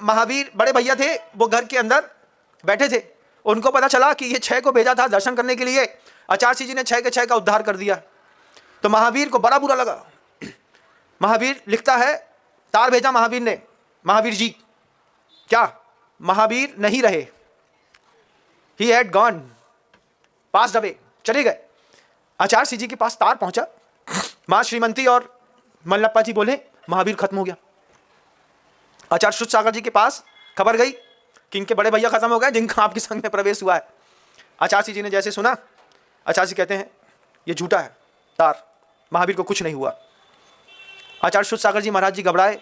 महावीर बड़े भैया थे, वो घर के अंदर बैठे थे। उनको पता चला कि ये 6 को भेजा था दर्शन करने के लिए, आचार्य जी ने 6 के 6 का उद्धार कर दिया। तो महावीर को बड़ा बुरा लगा। महावीर लिखता है, तार भेजा महावीर ने, महावीर जी क्या महावीर नहीं रहे, he had gone, passed away, चले गए। आचार्य जी के पास तार पहुंचा, मां श्रीमंती और मल्लप्पा जी बोले महावीर खत्म हो गया। आचार्य शुद्ध सागर जी के पास खबर गई कि इनके बड़े भैया खत्म हो गए जिनका आपके संग में प्रवेश हुआ है। आचार्य जी ने जैसे सुना, आचार्य जी कहते हैं ये झूठा है तार, महावीर को कुछ नहीं हुआ। आचार्य शुद्ध सागर जी महाराज जी घबराए,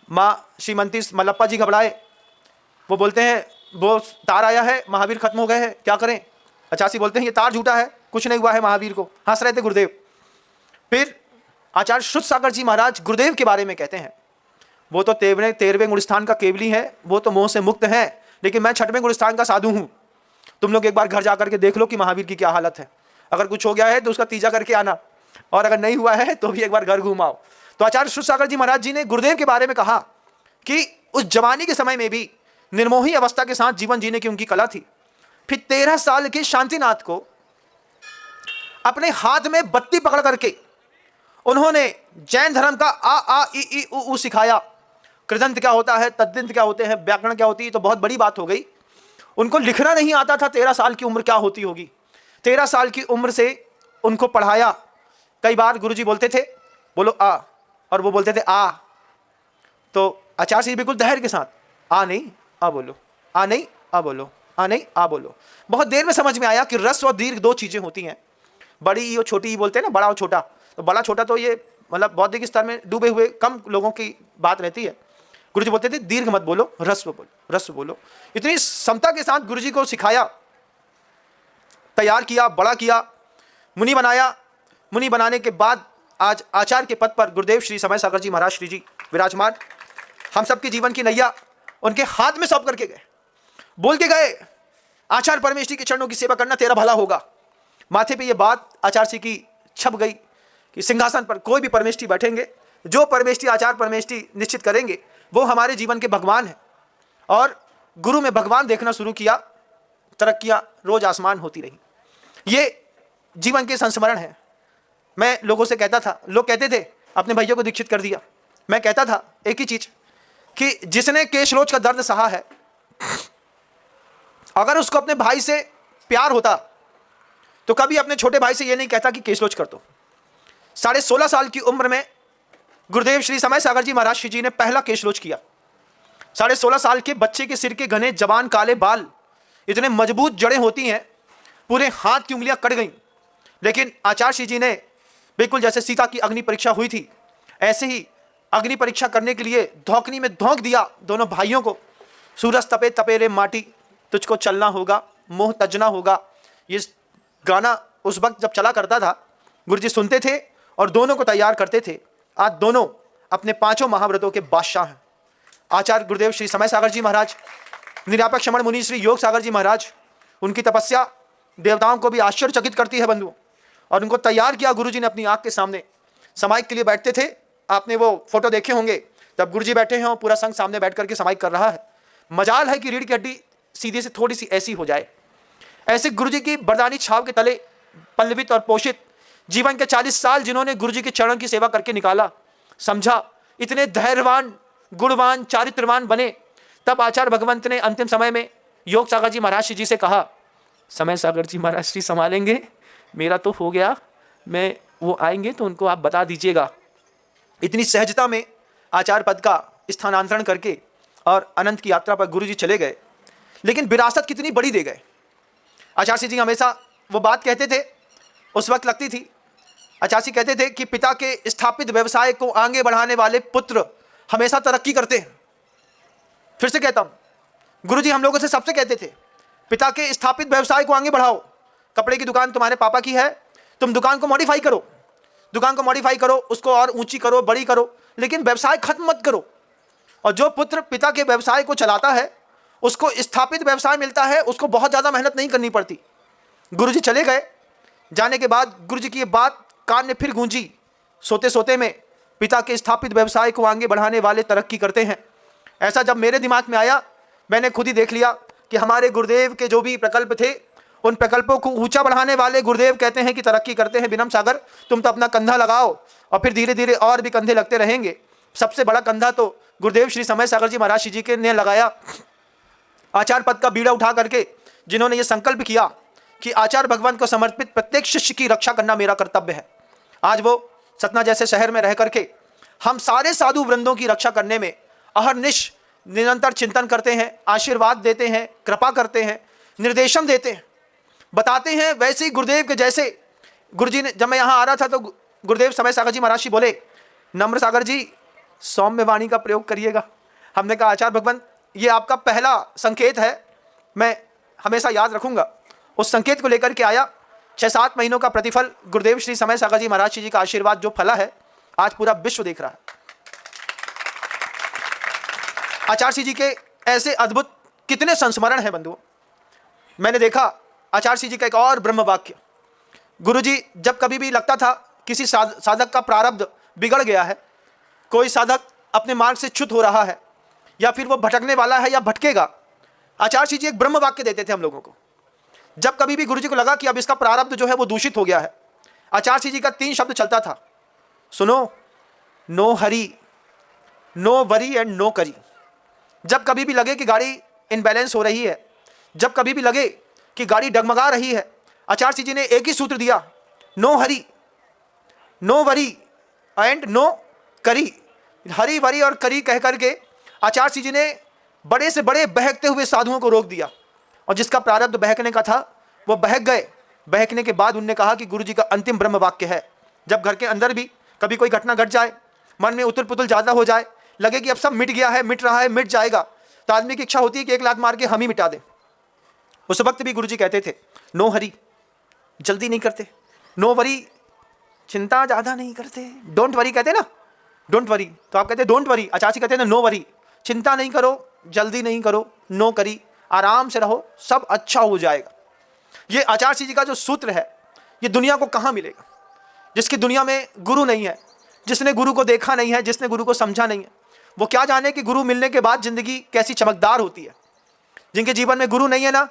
माँ श्रीमंती मल्लप्पा जी घबराए, वो बोलते हैं वो तार आया है, महावीर खत्म हो गए हैं, क्या करें। आचार्य जी बोलते हैं ये तार झूठा है, कुछ नहीं हुआ है महावीर को, हंस रहे थे गुरुदेव। फिर आचार्य शुद्ध सागर जी महाराज गुरुदेव के बारे में कहते हैं, वो तो 13वें गुणस्थान का केवली है, वो तो मोह से मुक्त है, लेकिन मैं 6वें गुणस्थान का साधु हूँ। तुम लोग एक बार घर जा करके देख लो कि महावीर की क्या हालत है, अगर कुछ हो गया है तो उसका तीजा करके आना, और अगर नहीं हुआ है तो भी एक बार घर घुमाओ। तो आचार्य शुद्ध सागर जी महाराज जी ने गुरुदेव के बारे में कहा कि उस जवानी के समय में भी निर्मोही अवस्था के साथ जीवन जीने की उनकी कला थी। फिर 13 साल के शांतिनाथ को अपने हाथ में बत्ती पकड़ करके उन्होंने जैन धर्म का आ ई उ सिखाया। कृदंत क्या होता है, तद्दंत क्या होते हैं, व्याकरण क्या होती है, तो बहुत बड़ी बात हो गई। उनको लिखना नहीं आता था, 13 साल की उम्र क्या होती होगी। 13 साल की उम्र से उनको पढ़ाया। कई बार गुरुजी बोलते थे बोलो आ, और वो बोलते थे आ, तो आचार्य जी बिल्कुल धैर्य के साथ आ नहीं आ बोलो, आ नहीं आ बोलो, आ नहीं आ बोलो। बहुत देर में समझ में आया कि रस्व और दीर्घ 2 चीजें होती हैं। बड़ी ई और छोटी ई बोलते हैं ना, बड़ा और छोटा। तो बड़ा छोटा तो ये मतलब बौद्धिक स्तर में डूबे हुए कम लोगों की बात रहती है। गुरुजी बोलते थे दीर्घ मत बोलो, रस्व बोलो, रस्व बोलो। इतनी समता के साथ गुरुजी को सिखाया, तैयार किया, बड़ा किया, मुनि बनाया। मुनि बनाने के बाद आज आचार्य के पद पर गुरुदेव श्री समय सागर जी महाराज श्री जी विराजमान। हम सबके जीवन की नैया उनके हाथ में सौंप करके गए, बोल के गए आचार्य परमेष्ठी के चरणों की सेवा करना तेरा भला होगा। माथे पे ये बात आचार्य जी की छप गई कि सिंहासन पर कोई भी परमेष्ठी बैठेंगे, जो परमेष्ठी आचार्य परमेष्ठी निश्चित करेंगे वो हमारे जीवन के भगवान हैं। और गुरु में भगवान देखना शुरू किया, तरक्कियां रोज आसमान होती रही। ये जीवन के संस्मरण है। मैं लोगों से कहता था, लोग कहते थे अपने भैया को दीक्षित कर दिया, मैं कहता था एक ही चीज कि जिसने केशलोच का दर्द सहा है, अगर उसको अपने भाई से प्यार होता तो कभी अपने छोटे भाई से ये नहीं कहता कि केशलोच कर दो। 16.5 साल की उम्र में गुरुदेव श्री समय सागर जी महाराज श्री जी ने पहला केशलोच किया। 16.5 साल के बच्चे के सिर के घने जवान काले बाल, इतने मजबूत जड़ें होती हैं, पूरे हाथ की उंगलियां कट गईं। लेकिन आचार्य श्री जी ने बिल्कुल जैसे सीता की अग्नि परीक्षा हुई थी, ऐसे ही अग्नि परीक्षा करने के लिए धौकनी में धौंक दिया दोनों भाइयों को। सूरज तपे तपे रे माटी, तुझको चलना होगा, मोह तजना होगा। ये गाना उस वक्त जब चला करता था, गुरुजी सुनते थे और दोनों को तैयार करते थे। आज दोनों अपने 5 महाव्रतों के बादशाह हैं। आचार्य गुरुदेव श्री समय सागर जी महाराज, निर्यापक श्रमण मुनि श्री योग सागर जी महाराज, उनकी तपस्या देवताओं को भी आश्चर्यचकित करती है बंधुओं। और उनको तैयार किया गुरुजी ने अपनी आंख के सामने। समाइक के लिए बैठते थे, आपने वो फोटो देखे होंगे, तब गुरुजी बैठे हैं और पूरा संघ सामने बैठ करके समाइक कर रहा है। मजाल है कि रीढ़ की हड्डी सीधे से थोड़ी सी ऐसी हो जाए। ऐसे गुरुजी की बरदानी छाव के तले पल्लवित और पोषित जीवन के 40 साल जिन्होंने गुरुजी के चरण की सेवा करके निकाला, समझा, इतने धैर्यवान, गुणवान, चारित्रवान बने। तब आचार्य भगवंत ने अंतिम समय में योग सागर जी महाराज जी से कहा, समय सागर जी महाराज जी संभालेंगे, मेरा तो हो गया, मैं वो आएंगे तो उनको आप बता दीजिएगा। इतनी सहजता में आचार्य पद का स्थानांतरण करके और अनंत की यात्रा पर गुरुजी चले गए। लेकिन विरासत कितनी बड़ी दे गए। आचार्य जी हमेशा वो बात कहते थे, उस वक्त लगती थी। आचार्य कहते थे कि पिता के स्थापित व्यवसाय को आगे बढ़ाने वाले पुत्र हमेशा तरक्की करते हैं। फिर से कहता हूं, गुरुजी हम लोगों से सबसे कहते थे, पिता के स्थापित व्यवसाय को आगे बढ़ाओ। कपड़े की दुकान तुम्हारे पापा की है, तुम दुकान को मॉडिफाई करो, दुकान को मॉडिफाई करो, उसको और ऊंची करो, बड़ी करो, लेकिन व्यवसाय खत्म मत करो। और जो पुत्र पिता के व्यवसाय को चलाता है, उसको स्थापित व्यवसाय मिलता है, उसको बहुत ज़्यादा मेहनत नहीं करनी पड़ती। गुरुजी चले गए, जाने के बाद गुरुजी की ये बात कान में फिर गूंजी। सोते सोते में पिता के स्थापित व्यवसाय को आगे बढ़ाने वाले तरक्की करते हैं, ऐसा जब मेरे दिमाग में आया, मैंने खुद ही देख लिया कि हमारे गुरुदेव के जो भी प्रकल्प थे, उन प्रकल्पों को ऊंचा बढ़ाने वाले गुरुदेव कहते हैं कि तरक्की करते हैं विनम्र सागर, तुम तो अपना कंधा लगाओ और फिर धीरे धीरे और भी कंधे लगते रहेंगे। सबसे बड़ा कंधा तो गुरुदेव श्री समय सागर जी महाराज जी के ने लगाया। आचार्य पद का बीड़ा उठा करके जिन्होंने ये संकल्प किया कि आचार्य भगवान को समर्पित प्रत्येक शिष्य की रक्षा करना मेरा कर्तव्य है। आज वो सतना जैसे शहर में रह करके हम सारे साधु वृंदों की रक्षा करने में अहर्निश निरंतर चिंतन करते हैं, आशीर्वाद देते हैं, कृपा करते हैं, निर्देशन देते हैं, बताते हैं। वैसे ही गुरुदेव के जैसे गुरुजी ने, जब मैं यहाँ आ रहा था तो गुरुदेव समय सागर जी महाराज जी बोले, नम्र सागर जी सौम्य वाणी का प्रयोग करिएगा। हमने कहा आचार्य भगवान ये आपका पहला संकेत है, मैं हमेशा याद रखूंगा। उस संकेत को लेकर के आया। 6-7 महीनों का प्रतिफल गुरुदेव श्री समय सागर जी महाराज जी का आशीर्वाद जो फला है, आज पूरा विश्व देख रहा है। आचार्य जी के ऐसे अद्भुत कितने संस्मरण हैं बंधुओं। मैंने देखा आचार्य जी का एक और ब्रह्म वाक्य, गुरुजी जब कभी भी लगता था किसी साधक का प्रारब्ध बिगड़ गया है, कोई साधक अपने मार्ग से च्युत हो रहा है या फिर वो भटकने वाला है या भटकेगा, आचार्य जी एक ब्रह्म वाक्य देते थे हम लोगों को। जब कभी भी गुरुजी को लगा कि अब इसका प्रारब्ध जो है वो दूषित हो गया है, आचार्य जी का 3 शब्द चलता था, सुनो, no hurry, no worry and no curry. जब कभी भी लगे कि गाड़ी इनबैलेंस हो रही है, जब कभी भी लगे कि गाड़ी डगमगा रही है, आचार्य जी ने एक ही सूत्र दिया, no hurry, no worry and no curry. Hurry worry और करी कह करके आचार्य जी ने बड़े से बड़े बहकते हुए साधुओं को रोक दिया, और जिसका प्रारब्ध बहकने का था वो बहक गए। बहकने के बाद उनने कहा कि गुरुजी का अंतिम ब्रह्म वाक्य है, जब घर के अंदर भी कभी कोई घटना घट जाए, मन में उथल पुथल ज़्यादा हो जाए, लगे कि अब सब मिट गया है, मिट रहा है, मिट जाएगा, तो आदमी की इच्छा होती है कि एक लात मार के हम ही मिटा दें। उस वक्त भी गुरुजी कहते थे, नो हरी, जल्दी नहीं करते, नो वरी, चिंता ज़्यादा नहीं करते, डोंट वरी कहते ना, डोंट वरी, तो आप कहते डोंट वरी, आचार्य कहते हैं ना नो वरी, चिंता नहीं करो, जल्दी नहीं करो, नो करी, आराम से रहो, सब अच्छा हो जाएगा। ये आचार्य जी का जो सूत्र है, ये दुनिया को कहाँ मिलेगा? जिसकी दुनिया में गुरु नहीं है, जिसने गुरु को देखा नहीं है, जिसने गुरु को समझा नहीं है, वो क्या जाने कि गुरु मिलने के बाद जिंदगी कैसी चमकदार होती है। जिनके जीवन में गुरु नहीं है ना,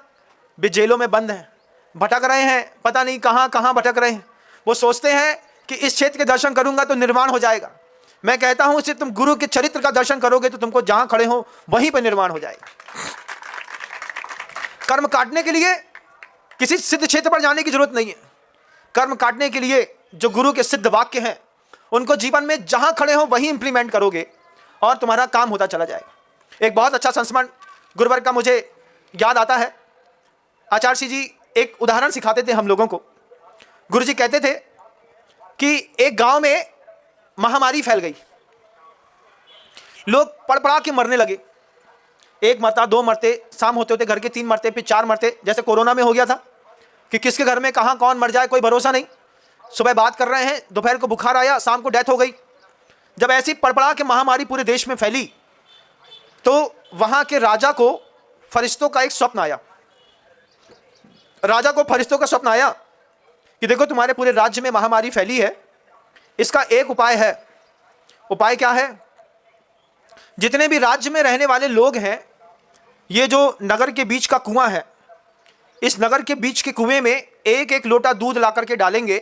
वे जेलों में बंद हैं, भटक रहे हैं, पता नहीं कहाँ कहाँ भटक रहे हैं। वो सोचते हैं कि इस क्षेत्र के दर्शन करूंगा तो निर्वाण हो जाएगा। मैं कहता हूं सिर्फ तुम गुरु के चरित्र का दर्शन करोगे तो तुमको जहां खड़े हो वहीं पर निर्वाण हो जाएगा। कर्म काटने के लिए किसी सिद्ध क्षेत्र पर जाने की जरूरत नहीं है। कर्म काटने के लिए जो गुरु के सिद्ध वाक्य हैं, उनको जीवन में जहां खड़े हो वहीं इंप्लीमेंट करोगे और तुम्हारा काम होता चला जाएगा। एक बहुत अच्छा संस्मरण गुरुवर्ग का मुझे याद आता है। आचार्य जी एक उदाहरण सिखाते थे हम लोगों को। गुरु जी कहते थे कि एक गांव में महामारी फैल गई, लोग पड़पड़ा के मरने लगे, 1 मरता, 2 मरते, शाम होते होते घर के 3 मरते, फिर 4 मरते, जैसे कोरोना में हो गया था कि किसके घर में कहाँ कौन मर जाए कोई भरोसा नहीं। सुबह बात कर रहे हैं, दोपहर को बुखार आया, शाम को डेथ हो गई। जब ऐसी पड़पड़ा के महामारी पूरे देश में फैली तो वहां के राजा को फरिश्तों का एक स्वप्न आया। राजा को फरिश्तों का स्वप्न आया कि देखो तुम्हारे पूरे राज्य में महामारी फैली है, इसका एक उपाय है। उपाय क्या है? जितने भी राज्य में रहने वाले लोग हैं, ये जो नगर के बीच का कुआं है, इस नगर के बीच के कुएं में 1-1 लोटा दूध ला करके डालेंगे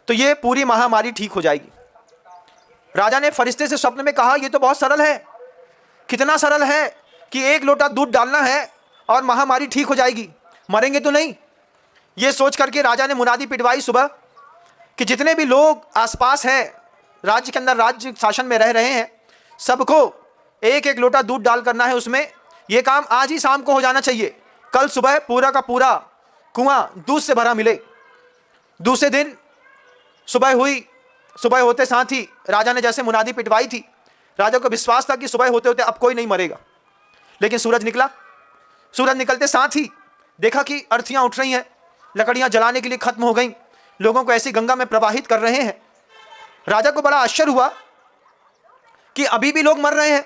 तो ये पूरी महामारी ठीक हो जाएगी। राजा ने फरिश्ते से स्वप्न में कहा, ये तो बहुत सरल है। कितना सरल है कि 1 लोटा दूध डालना है और महामारी ठीक हो जाएगी, मरेंगे तो नहीं। ये सोच करके राजा ने मुनादी पिटवाई सुबह कि जितने भी लोग आसपास हैं, राज्य के अंदर राज्य शासन में रह रहे हैं, सबको 1-1 लोटा दूध डाल करना है उसमें। ये काम आज ही शाम को हो जाना चाहिए, कल सुबह पूरा का पूरा कुआं दूध से भरा मिले। दूसरे दिन सुबह हुई, सुबह होते साथ ही राजा ने जैसे मुनादी पिटवाई थी, राजा को विश्वास था कि सुबह होते होते अब कोई नहीं मरेगा। लेकिन सूरज निकला। सूरज निकलते साथ ही देखा कि अर्थियां उठ रही हैं, लकड़ियां जलाने के लिए खत्म हो गई, लोगों को ऐसी गंगा में प्रवाहित कर रहे हैं। राजा को बड़ा आश्चर्य हुआ कि अभी भी लोग मर रहे हैं।